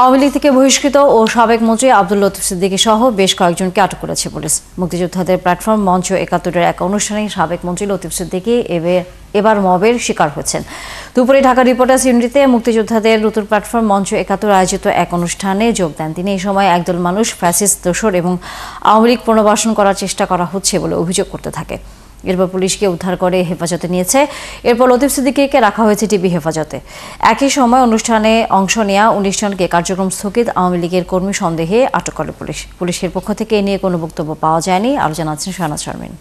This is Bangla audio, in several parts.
আওয়ামী লীগ থেকে বহিষ্কৃত ও সাবেক মন্ত্রী আব্দুল লতিফ সিদ্দিকী সহ বেশ কয়েকজনকে আটক করেছে পুলিশ। মুক্তিযোদ্ধাদের প্ল্যাটফর্ম মঞ্চ ৭১-এর এক অনুষ্ঠানে সাবেক মন্ত্রী লতিফ সিদ্দিকী এবার মবের শিকার হয়েছেন। দুপুরে ঢাকা রিপোর্টার্স ইউনিটিতে মুক্তিযোদ্ধাদের নতুন প্ল্যাটফর্ম মঞ্চ ৭১ আয়োজিত এক অনুষ্ঠানে যোগ দেন তিনি। এই সময় একদল মানুষ ফ্যাসিস্ট দোসর এবং আওয়ামী লীগ পুনর্বাসন করার চেষ্টা করা হচ্ছে বলে অভিযোগ করতে থাকে। এরপর পুলিশকে উদ্ধার করে হেফাজতে নিয়েছে। এরপর লতিফ সিদ্দিকীকে রাখা হয়েছে ডিবি হেফাজতে। একই সময় অনুষ্ঠানে অংশ নেওয়া ১৯ জনকে কার্যক্রম স্থগিত আওয়ামী লীগের কর্মী সন্দেহে আটক করে পুলিশ। পুলিশের পক্ষ থেকে এ নিয়ে কোনো বক্তব্য পাওয়া যায়নি। আরও জানাচ্ছেন শাহনাজ শারমিন।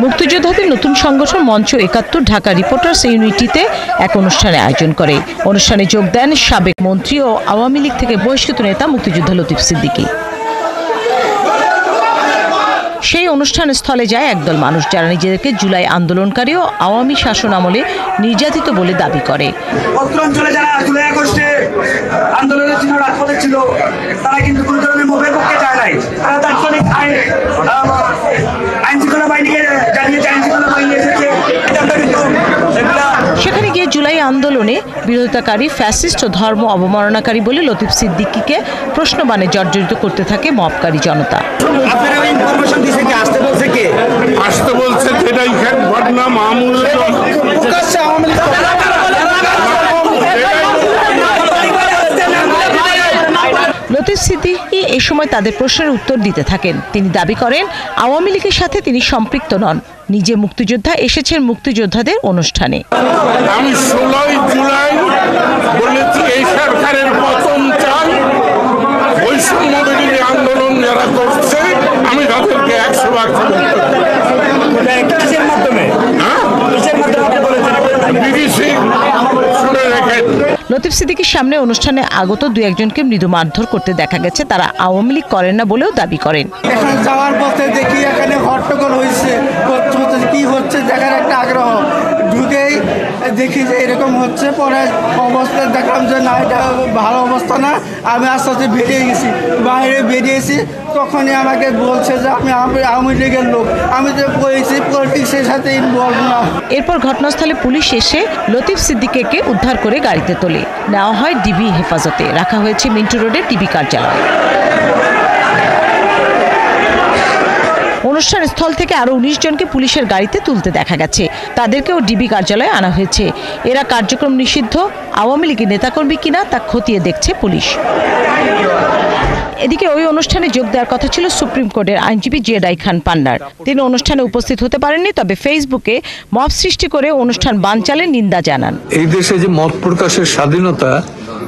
মুক্তিযোদ্ধাদের নতুন সংগঠন মঞ্চ ৭১ ঢাকা রিপোর্টার্স ইউনিটিতে এক অনুষ্ঠানে আয়োজন করে। অনুষ্ঠানে যোগ দেন সাবেক মন্ত্রী ও আওয়ামী লীগ থেকে বহিষ্কৃত নেতা মুক্তিযোদ্ধা লতিফ সিদ্দিকী। সেই অনুষ্ঠান স্থলে যায় একদল মানুষ যারা নিজেদেরকে জুলাই আন্দোলনকারী ও আওয়ামী শাসন আমলে নির্যাতিত বলে দাবি করে। আন্দোলনের জন্য রাজপথে ছিল, তারা কিন্তু কোনো ধরনের মুভের পক্ষে যায় নাই। তারা তাৎক্ষণিক আইন শৃঙ্খলা বাহিনীকে জানিয়েছে, আইন শৃঙ্খলা বাহিনী এসেছে। সেখানে গিয়ে জুলাই আন্দোলনে বিরোধিতাকারী ফ্যাসিস্ট ও ধর্ম অবমাননাকারী বলে লতিফ সিদ্দিকীকে প্রশ্নবাণে জর্জরিত করতে থাকে মবকারী জনতা। আসতে বলছে সেটাই ঘটনা মামুল লতিফ সিদ্দিকী এ সময় তাদের প্রশ্নের উত্তর দিতে থাকেন। তিনি দাবি করেন আওয়ামী লীগের সাথে তিনি সম্পৃক্ত নন। নিজে মুক্তিযোদ্ধা এসেছেন মুক্তিযোদ্ধাদের অনুষ্ঠানে। আমি ১৬ জুলাই বলেছি এই সরকারের পতন চাই। বৈষম্য বিরোধী আন্দোলন যারা করছে আমি তাদেরকে ১০০ লতিফ সিদ্দিকীর সামনে অনুষ্ঠানে আগত ২-১জনকে মৃদু মারধর করতে দেখা গেছে। তারা আওয়ামী লীগ করেন না বলেও দাবি করেন। এখানে যাওয়ার পথে দেখি এখানে হট্টগোল হয়েছে, কি হচ্ছে দেখার একটা আগ্রহ। ঢুকেই দেখি যে এরকম হচ্ছে, পরে অবস্থায় দেখলাম যে না, এটা ভালো অবস্থা না। আমি আস্তে আস্তে বেরিয়ে গেছি, বাইরে বেরিয়েছি। তখনই আমাকে বলছে যে আমি আওয়ামী লীগের লোক। আমি যে বলেছি পলিটিক্সের সাথে ইনভলভ না। এরপর ঘটনাস্থলে পুলিশ এসে লতিফ সিদ্দিকীকে উদ্ধার করে গাড়িতে তোলে। নেওয়া হয় ডিবি হেফাজতে, রাখা হয়েছে মিন্টু রোডের ডিবি কার্যালয়। অনুষ্ঠান স্থল থেকে আরো ১৯ জনকে পুলিশের গাড়িতে তুলতে দেখা গেছে। তাদেরকেও ডিবি কার্যালয়ে আনা হয়েছে। এরা কার্যক্রম নিষিদ্ধ আওয়ামী লীগের নেতাকর্মী কিনা তা খতিয়ে দেখছে পুলিশ। এদিকে ওই অনুষ্ঠানে যোগ দেওয়ার কথা ছিল সুপ্রিম কোর্টের আইনজীবী জেডাই খান পান্নার। তিনি অনুষ্ঠানে উপস্থিত হতে পারেননি, তবে ফেসবুকে মব সৃষ্টি করে অনুষ্ঠান বানচালের নিন্দা জানান। এই দেশে যে মত প্রকাশের স্বাধীনতা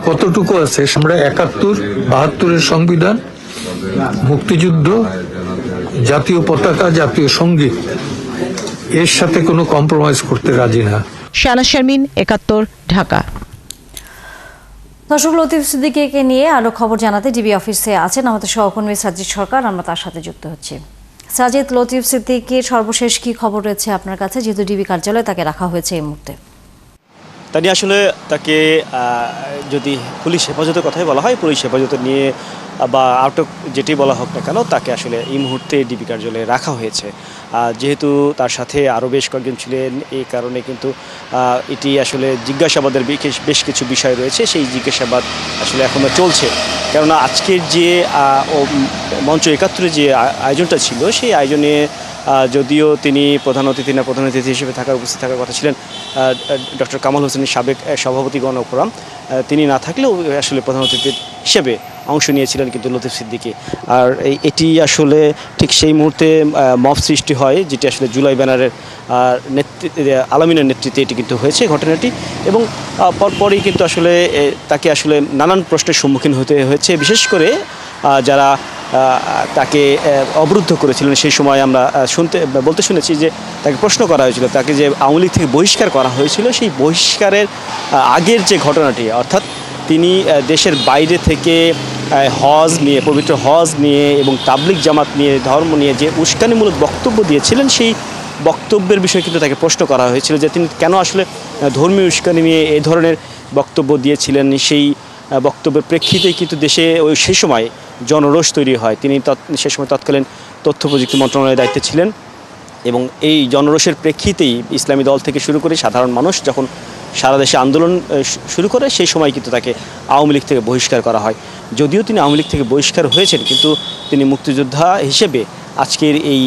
কতটুকু আছে, আমরা ৭১-৭২-এর সংবিধান, মুক্তিযুদ্ধ, জাতীয় পতাকা, জাতীয় সঙ্গীত, এর সাথে কোনো কম্প্রোমাইজ করতে রাজি না। শাহনাজ শারমিন, ৭১, ঢাকা। দর্শক, লতিফ সিদ্দিকীকে নিয়ে আরো খবর জানাতে ডিবি অফিসে আছেন আমাদের সহকর্মী সাজিদ সরকার। আমরা তার সাথে যুক্ত হচ্ছি। সাজিদ, লতিফ সিদ্দিকীর সর্বশেষ কি খবর রয়েছে আপনার কাছে, যেহেতু ডিবি কার্যালয়ে তাকে রাখা হয়েছে এই মুহূর্তে? তানি আসলে তাকে যদি পুলিশ হেফাজতের কথাই বলা হয়, পুলিশ হেফাজতে নিয়ে বা আটক যেটি বলা হোক না কেন, তাকে আসলে এই মুহূর্তে ডিবি কার্যালয়ে রাখা হয়েছে। যেহেতু তার সাথে আরও বেশ কয়েকজন ছিলেন, এই কারণে কিন্তু এটি আসলে জিজ্ঞাসাবাদের বেশ কিছু বিষয় রয়েছে। সেই জিজ্ঞাসাবাদ আসলে এখনও চলছে। কেননা আজকের যে মঞ্চ ৭১-এর যে আয়োজনটা ছিল, সেই আয়োজনে যদিও তিনি প্রধান অতিথি হিসেবে উপস্থিত থাকার কথা ছিলেন ডক্টর কামাল হোসেনের সাবেক সভাপতি গণফোরাম, তিনি না থাকলেও আসলে প্রধান অতিথি হিসেবে অংশ নিয়েছিলেন কিন্তু লতিফ সিদ্দিকী। আর এটি আসলে ঠিক সেই মুহূর্তে মব সৃষ্টি হয়, যেটি আসলে জুলাই ব্যানারের আলামিনের নেতৃত্বে এটি কিন্তু হয়েছে ঘটনাটি। এবং পরপরই কিন্তু আসলে তাকে আসলে নানান প্রশ্নের সম্মুখীন হতে হয়েছে। বিশেষ করে যারা তাকে অবরুদ্ধ করেছিলেন, সেই সময় আমরা বলতে শুনেছি যে তাকে প্রশ্ন করা হয়েছিল, তাকে যে আওয়ামী লীগ থেকে বহিষ্কার করা হয়েছিল, সেই বহিষ্কারের আগের যে ঘটনাটি, অর্থাৎ তিনি দেশের বাইরে থেকে হজ নিয়ে, পবিত্র হজ নিয়ে এবং তাবলিগ জামাত নিয়ে, ধর্ম নিয়ে যে উস্কানিমূলক বক্তব্য দিয়েছিলেন, সেই বক্তব্যের বিষয়ে কিন্তু তাকে প্রশ্ন করা হয়েছিল যে তিনি কেন আসলে ধর্মীয় উস্কানি নিয়ে এ ধরনের বক্তব্য দিয়েছিলেন। সেই বক্তব্যের প্রেক্ষিতেই কিন্তু দেশে সেই সময় জনরোষ তৈরি হয়। তিনি সে সময় তৎকালীন তথ্য প্রযুক্তি মন্ত্রণালয়ের দায়িত্বে ছিলেন এবং এই জনরোষের প্রেক্ষিতেই ইসলামী দল থেকে শুরু করে সাধারণ মানুষ যখন সারা দেশে আন্দোলন শুরু করে সেই সময় কিন্তু তাকে আওয়ামী লীগ থেকে বহিষ্কার করা হয়। যদিও তিনি আওয়ামী লীগ থেকে বহিষ্কার হয়েছেন, কিন্তু তিনি মুক্তিযোদ্ধা হিসেবে আজকের এই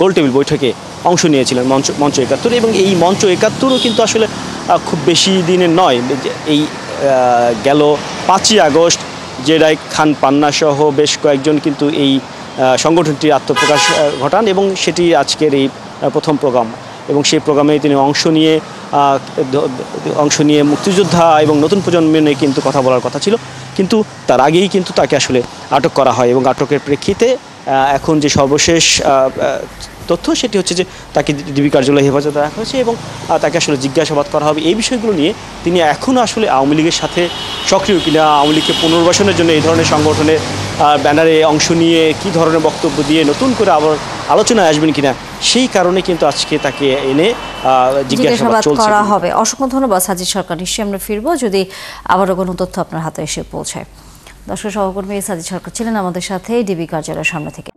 গোলটেবিল বৈঠকে অংশ নিয়েছিলেন মঞ্চ ৭১, এবং এই মঞ্চ ৭১ও কিন্তু আসলে খুব বেশি দিনের নয়। এই গেল ৫ই আগস্ট জেডাই খান পান্না সহ বেশ কয়েকজন কিন্তু এই সংগঠনটির আত্মপ্রকাশ ঘটান, এবং সেটি আজকের এই প্রথম প্রোগ্রাম, এবং সেই প্রোগ্রামে তিনি অংশ নিয়ে মুক্তিযোদ্ধা এবং নতুন প্রজন্ম নিয়ে কিন্তু কথা বলার কথা ছিল, কিন্তু তার আগেই কিন্তু তাকে আসলে আটক করা হয়। এবং আটকের প্রেক্ষিতে এখন যে সর্বশেষ তথ্য সেটি হচ্ছে যে তাকে ডিবি কার্যালয়ে হেফাজতে রাখা হয়েছে এবং তাকে আসলে জিজ্ঞাসাবাদ করা হবে। এই বিষয়গুলো নিয়ে তিনি এখনও আসলে আওয়ামী লীগের সাথে সক্রিয় কিনা, আওয়ামী লীগকে পুনর্বাসনের জন্য এই ধরনের সংগঠনের ব্যানারে অংশ নিয়ে কী ধরনের বক্তব্য দিয়ে নতুন করে আবার আলোচনায় আসবেন কিনা, সেই কারণে কিন্তু আজকে তাকে এনে জিজ্ঞাসাবাদ করা হবে। অসংখ্য ধন্যবাদ সাজিদ সরকার। নিশ্চয়ই আমরা ফিরবো যদি আবারও কোনো তথ্য আপনার হাতে এসে পৌঁছায়। দর্শক, সহকর্মী সাজিদ সরকার ছিলেন আমাদের সাথে ডিবি কার্যালয়ের সামনে থেকে।